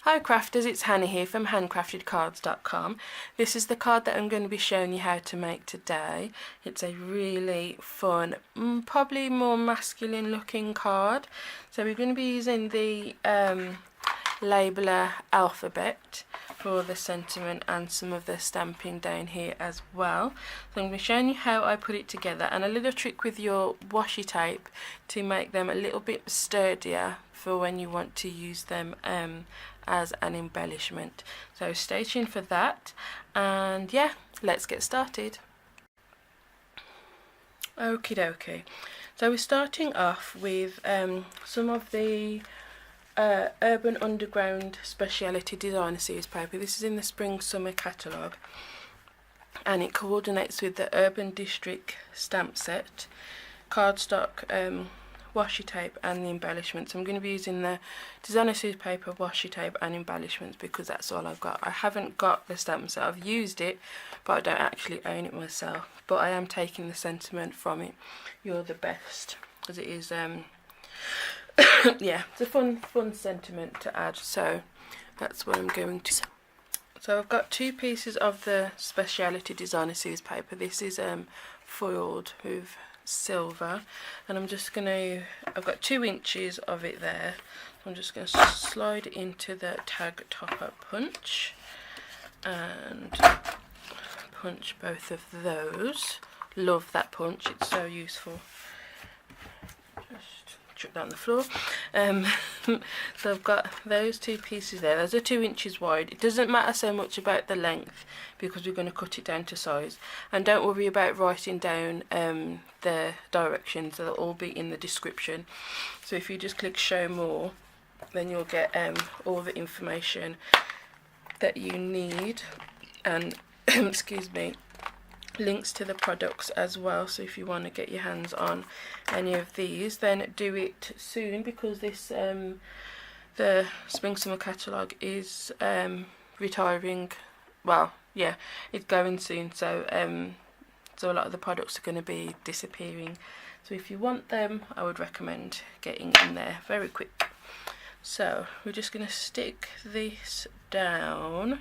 Hi crafters, it's Hannah here from HanCraftedCards.com. This is the card that I'm going to be showing you how to make today. It's a really fun, probably more masculine looking card. So we're going to be using the labeler alphabet for the sentiment and some of the stamping down here as well. So I'm going to be showing you how I put it together and a little trick with your washi tape to make them a little bit sturdier for when you want to use them as an embellishment. So stay tuned for that, and yeah, let's get started. Okie dokie. So we're starting off with some of the Urban Underground Speciality Designer Series paper. This is in the Spring Summer catalogue and it coordinates with the Urban District stamp set, cardstock, washi tape and the embellishments. I'm going to be using the Designer Series paper, washi tape and embellishments because that's all I've got. I haven't got the stamp set. I've used it but I don't actually own it myself, but I am taking the sentiment from it, "You're the best," because it is yeah, it's a fun sentiment to add, so that's what I'm going to. So I've got two pieces of the Speciality Designer Series paper. This is foiled with silver, and I'm just going to, I've got 2 inches of it there, so I'm just going to slide it into the tag topper punch and punch both of those. Love that punch, it's so useful. Just chuck that on the floor. So I've got those 2 pieces there. Those are 2 inches wide. It doesn't matter so much about the length because we're going to cut it down to size, and don't worry about writing down the directions. They'll all be in the description, so if you just click show more then you'll get all the information that you need, and excuse me, links to the products as well. So if you want to get your hands on any of these, then do it soon because this the Spring Summer catalogue is retiring. Well, yeah, it's going soon, so so a lot of the products are going to be disappearing. So if you want them, I would recommend getting in there very quick. So we're just going to stick this down.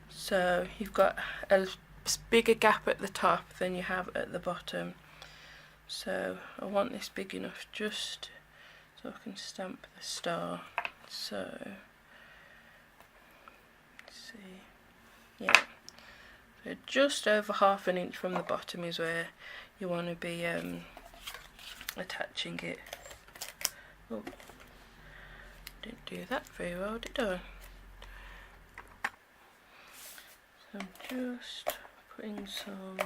So you've got a bigger gap at the top than you have at the bottom, so I want this big enough just so I can stamp the star. So let's see, yeah, so just over ½ inch from the bottom is where you want to be attaching it. Oh, didn't do that very well, did I? So I'm just putting some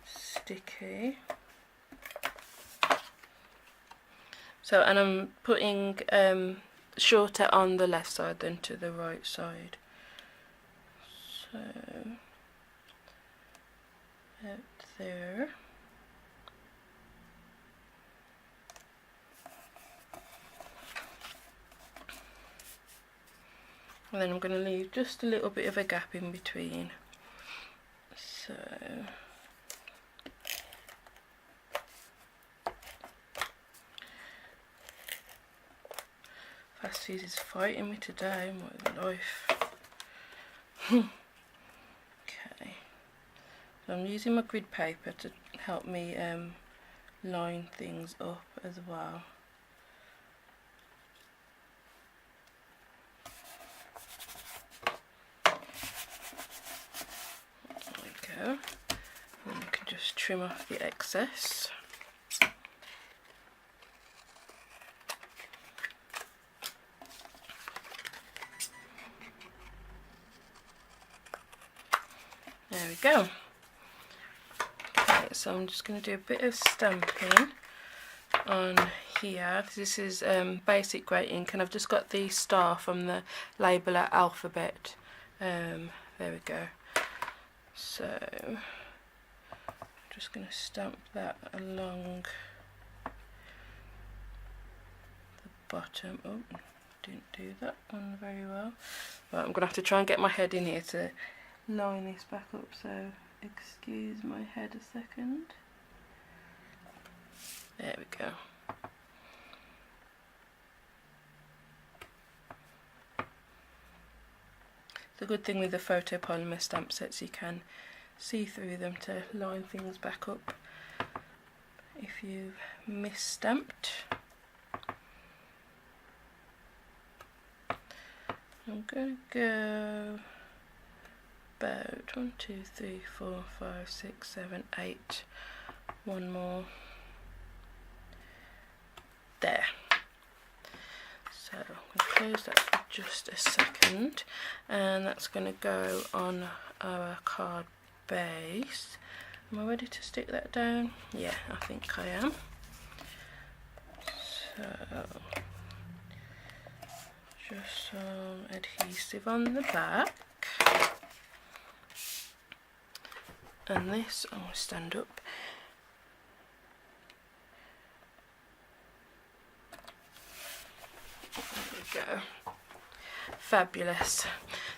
sticky. So, and I'm putting shorter on the left side than to the right side. So, out there. And then I'm going to leave just a little bit of a gap in between. So Fast Food is fighting me today, my life. Okay, so I'm using my grid paper to help me line things up as well. And you can just trim off the excess. There we go. Okay, so I'm just going to do a bit of stamping on here. This is basic grey ink, and I've just got the star from the labeler alphabet. There we go. So I'm just going to stamp that along the bottom. Oh, didn't do that one very well. Right, I'm going to have to try and get my head in here to line this back up, so excuse my head a second. There we go. The good thing with the photopolymer stamp sets, you can see through them to line things back up if you've misstamped. I'm going to go about 1, 2, 3, 4, 5, 6, 7, 8. One more. There. So I'm going to close that for just a second, and that's going to go on our card base. Am I ready to stick that down? Yeah, I think I am. So just some adhesive on the back, and this, I'm going to stand up. There we go. Fabulous.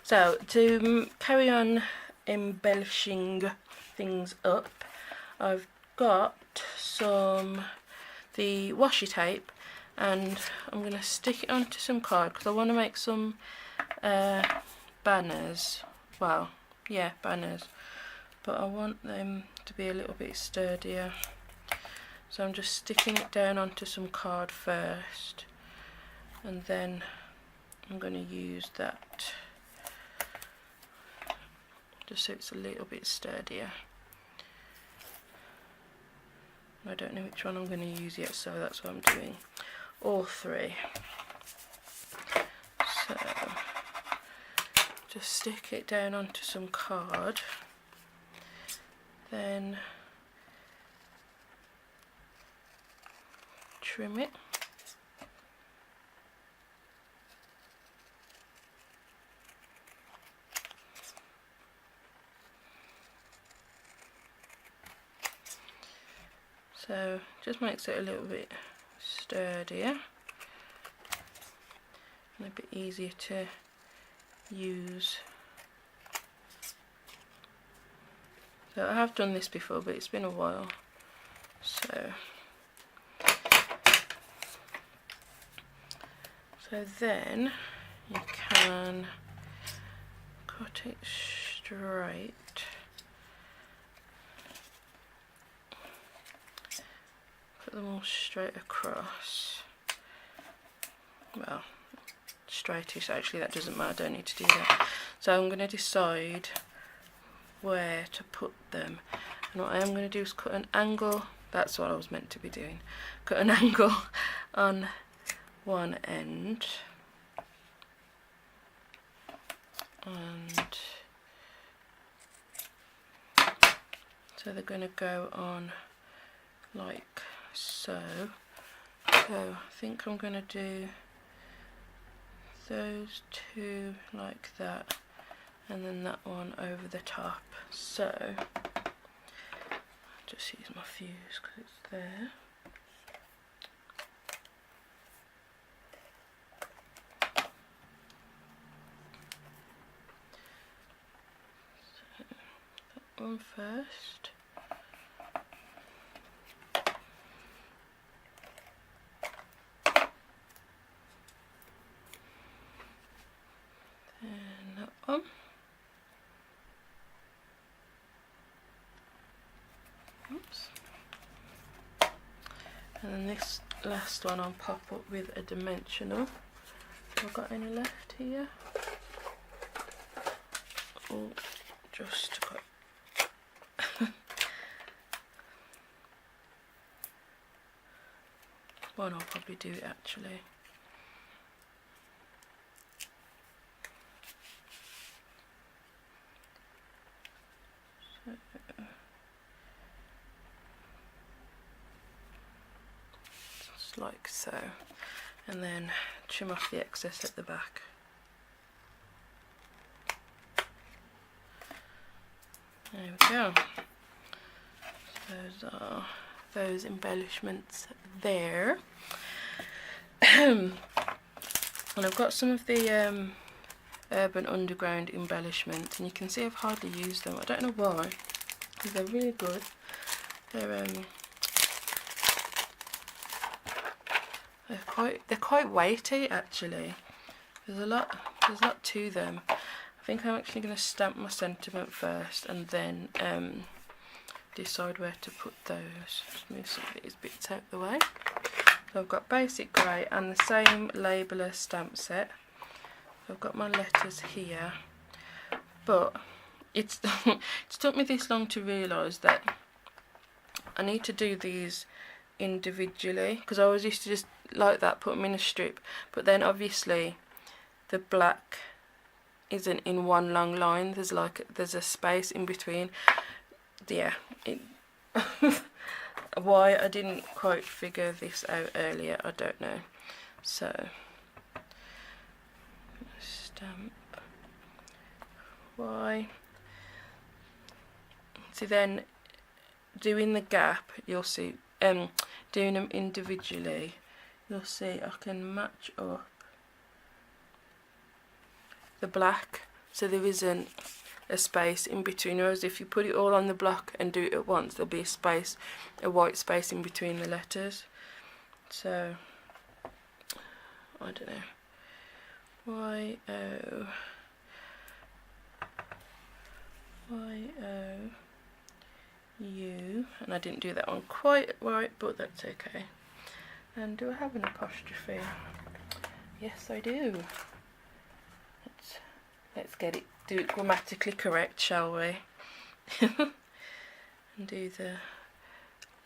So to carry on embellishing things up, I've got the washi tape, and I'm going to stick it onto some card because I want to make some banners. Well, yeah, banners, but I want them to be a little bit sturdier, so I'm just sticking it down onto some card first, and then I'm going to use that just so it's a little bit sturdier. I don't know which one I'm going to use yet, so that's what I'm doing. All three. So just stick it down onto some card, then trim it. So just makes it a little bit sturdier and a bit easier to use. So I have done this before, but it's been a while. So then you can cut it straight. Put them all straight across. Well, straightish, actually that doesn't matter, I don't need to do that. So I'm going to decide where to put them, and what I am going to do is cut an angle. That's what I was meant to be doing. Cut an angle on one end, and so they're going to go on like so. So I think I'm going to do those two like that, and then that one over the top. So I'll just use my fuse because it's there. So that one first. Then that one. Oops. And then this last one I'll pop up with a dimensional. Have I got any left here? Oh, just got one. I'll probably do it actually. Just like so, and then trim off the excess at the back. There we go. Those are those embellishments there. And I've got some of the Urban Underground embellishments, and you can see I've hardly used them. I don't know why, because they're really good. They're quite weighty actually. There's a lot to them. I think I'm actually going to stamp my sentiment first and then decide where to put those. Just move some of these bits out the way. So I've got basic grey and the same labeler stamp set. I've got my letters here, but it's took me this long to realise that I need to do these individually, because I always used to just like that, put them in a strip, but then obviously the black isn't in one long line, there's a space in between. Yeah, why I didn't quite figure this out earlier, I don't know. So stamp Y. So then doing the gap, you'll see, doing them individually, you'll see I can match up the black so there isn't a space in between, whereas if you put it all on the block and do it at once, there'll be a space, a white space in between the letters. So I don't know, Y-O U, and I didn't do that one quite right, but that's okay. And do I have an apostrophe? Yes, I do. Let's get it, do it grammatically correct, shall we? And do the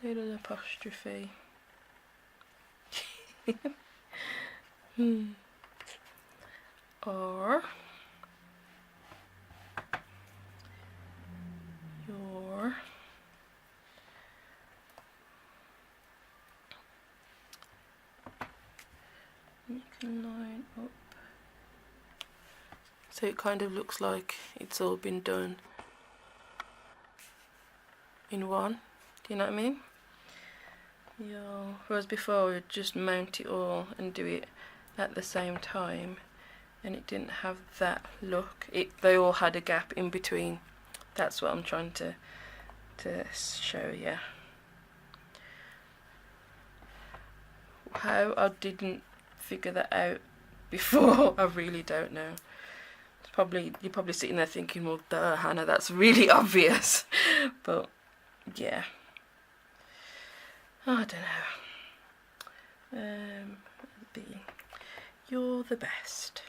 little apostrophe. Or your make a line up so it kind of looks like it's all been done in one. Do you know what I mean? Yeah. Whereas before we'd just mount it all and do it at the same time, and it didn't have that look. They all had a gap in between. That's what I'm trying to show you. How I didn't figure that out before, I really don't know. You're probably sitting there thinking, well, duh, Hannah, that's really obvious. But yeah, I don't know. You're the best.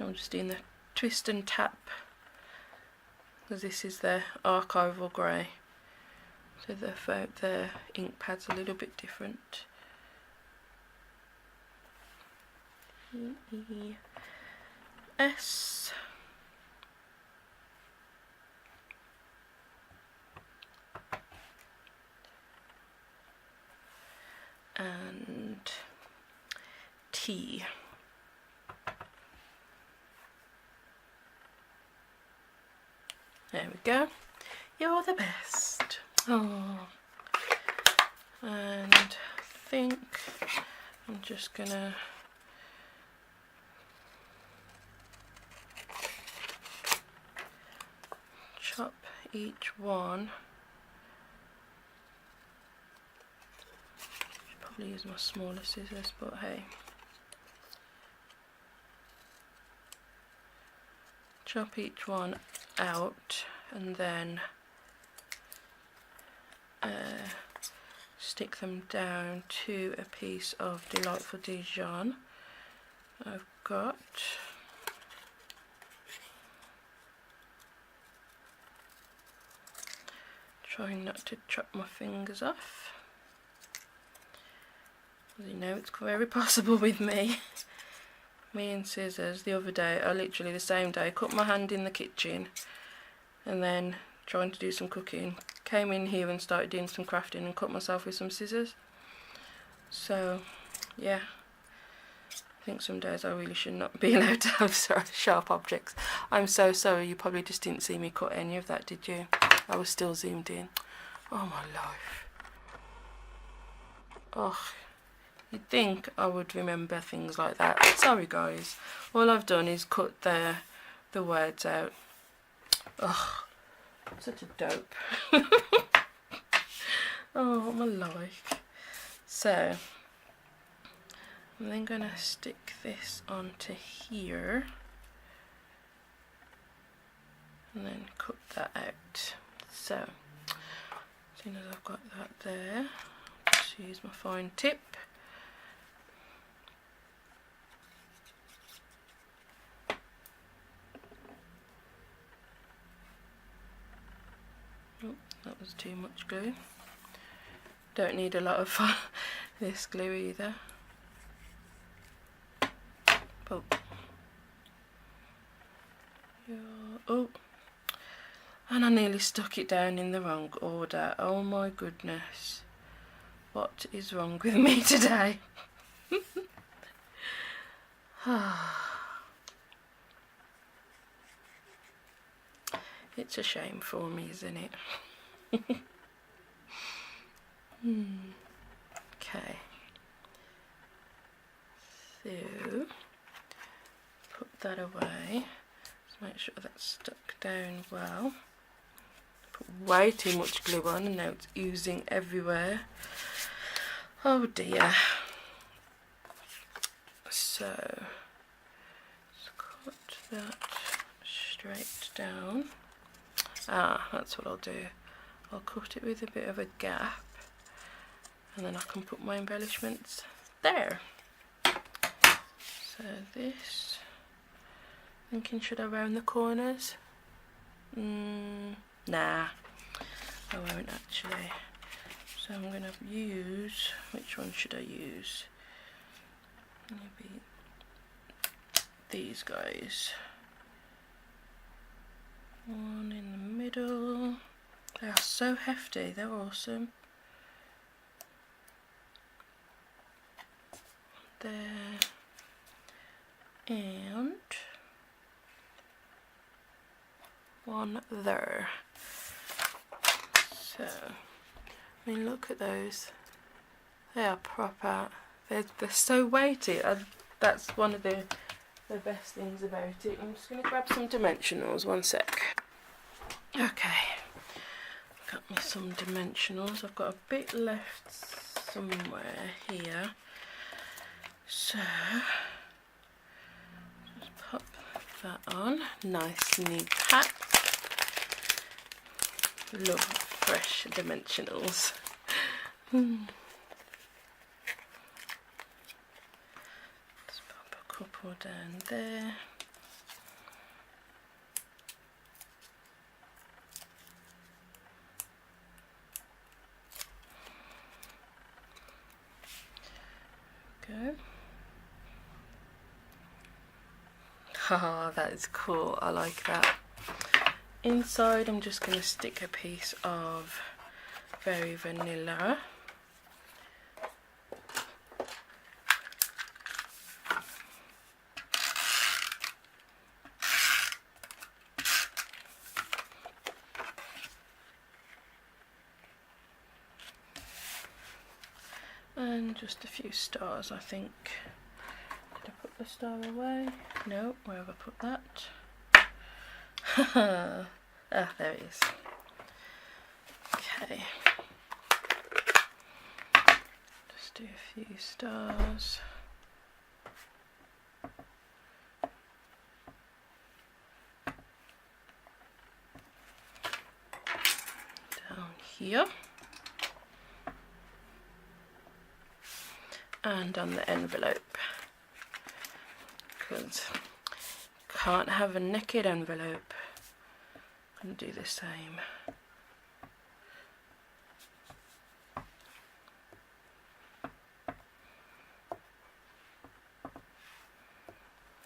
I'm just doing the twist and tap, because this is the archival grey, so the ink pad's a little bit different. E-S. And T. There we go. You're the best. Oh. And I think I'm just gonna chop each one. Should probably use my smaller scissors, but hey. Chop each one out and then stick them down to a piece of delightful Dijon. I've got trying not to chop my fingers off. As you know, it's very possible with me. Me and scissors. The other day, I literally the same day cut my hand in the kitchen, and then trying to do some cooking, came in here and started doing some crafting and cut myself with some scissors. So yeah, I think some days I really should not be allowed to have sharp objects. I'm so sorry, you probably just didn't see me cut any of that, did you? I was still zoomed in. Oh my life. Oh, you'd think I would remember things like that. Sorry guys, all I've done is cut the words out. Ugh, such a dope. Oh my life. So I'm then going to stick this onto here and then cut that out. So as soon as I've got that there, I'll just use my fine tip. Oh, that was too much glue. Don't need a lot of this glue either. Oh. Oh, and I nearly stuck it down in the wrong order. Oh my goodness, what is wrong with me today? It's a shame for me, isn't it? Okay, so put that away. Just make sure that's stuck down well. Put way too much glue on and now it's oozing everywhere. Oh dear. So let's cut that straight down. Ah, that's what I'll do. I'll cut it with a bit of a gap and then I can put my embellishments there. So this, thinking should I round the corners? Nah, I won't actually. So I'm going to use, which one should I use? Maybe these guys. One in the middle. They are so hefty, they're awesome. There. And one there. So, I mean, look at those. They are proper. They're so weighty. That's one of the best things about it. I'm just going to grab some dimensionals. One sec. Okay, got me some dimensionals. I've got a bit left somewhere here. So just pop that on. Nice new pack. Love fresh dimensionals. Just pop a couple down there. Go. Haha, that is cool. I like that. Inside I'm just going to stick a piece of Very Vanilla. And just a few stars, I think. Did I put the star away? No, where have I put that? Ah, there it is. Okay. Just do a few stars. Down here. And on the envelope, because can't have a naked envelope. I'm going to do the same.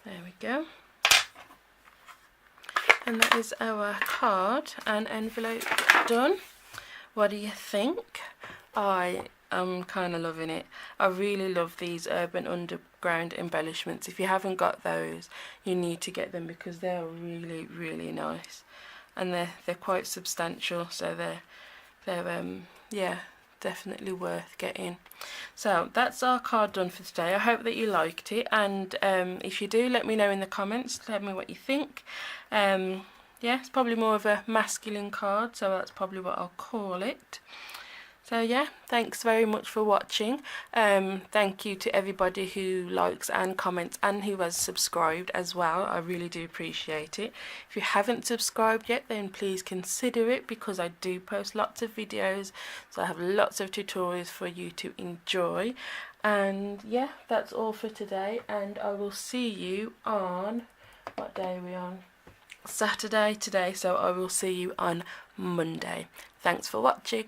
There we go. And that is our card and envelope done. What do you think? I'm kind of loving it. I really love these Urban Underground embellishments. If you haven't got those, you need to get them because they're really, really nice, and they're quite substantial. So they're yeah, definitely worth getting. So that's our card done for today. I hope that you liked it, and if you do, let me know in the comments. Tell me what you think. Yeah, it's probably more of a masculine card, so that's probably what I'll call it. So yeah, thanks very much for watching. Thank you to everybody who likes and comments and who has subscribed as well. I really do appreciate it. If you haven't subscribed yet, then please consider it, because I do post lots of videos, so I have lots of tutorials for you to enjoy. And yeah, that's all for today, and I will see you on, what day are we on? Saturday today, so I will see you on Monday. Thanks for watching.